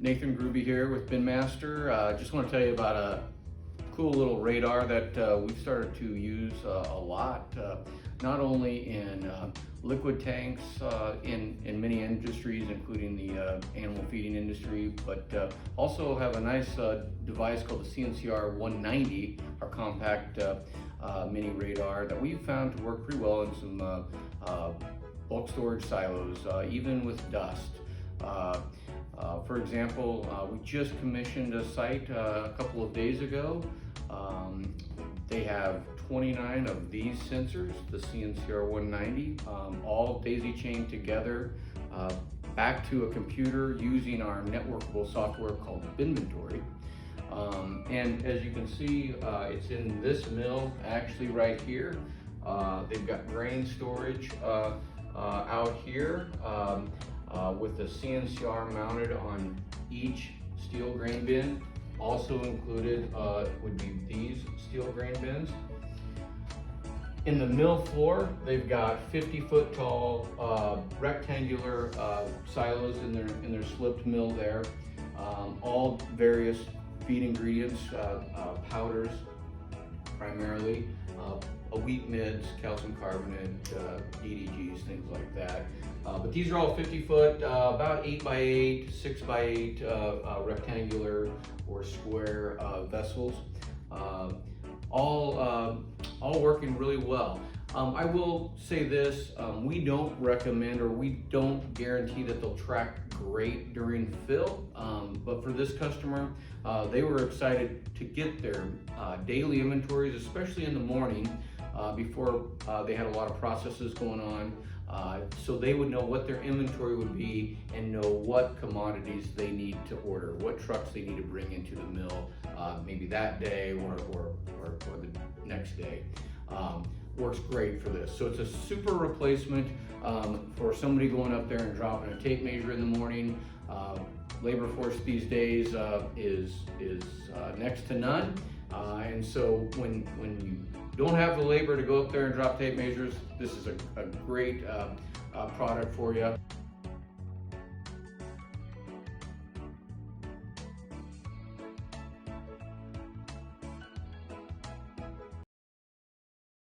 Nathan Gruby here with BinMaster. Just want to tell you about a cool little radar that we've started to use a lot, not only in liquid tanks in many industries, including the animal feeding industry, but also have a nice device called the CNCR-80, our compact mini radar that we've found to work pretty well in some bulk storage silos, even with dust. For example, we just commissioned a site a couple of days ago. They have 29 of these sensors, the CNCR-80, all daisy chained together back to a computer using our networkable software called BinMaster. And as you can see, it's in this mill actually right here. They've got grain storage out here with the CNCR mounted on each steel grain bin. Also included would be these steel grain bins. In the mill floor, they've got 50-foot tall rectangular silos in their slipped mill there. All various feed ingredients, powders primarily, wheat mids, calcium carbonate, DDGs, things like that. But these are all 50-foot, about 8x8, 6x8 rectangular or square vessels, all working really well. I will say this, we don't recommend or we don't guarantee that they'll track great during fill, but for this customer, they were excited to get their daily inventories, especially in the morning, before they had a lot of processes going on, so they would know what their inventory would be and know what commodities they need to order, what trucks they need to bring into the mill, maybe that day or the next day. Works great for this. So it's a super replacement for somebody going up there and dropping a tape measure in the morning. Labor force these days is next to none. And so when you don't have the labor to go up there and drop tape measures, this is a great product for you.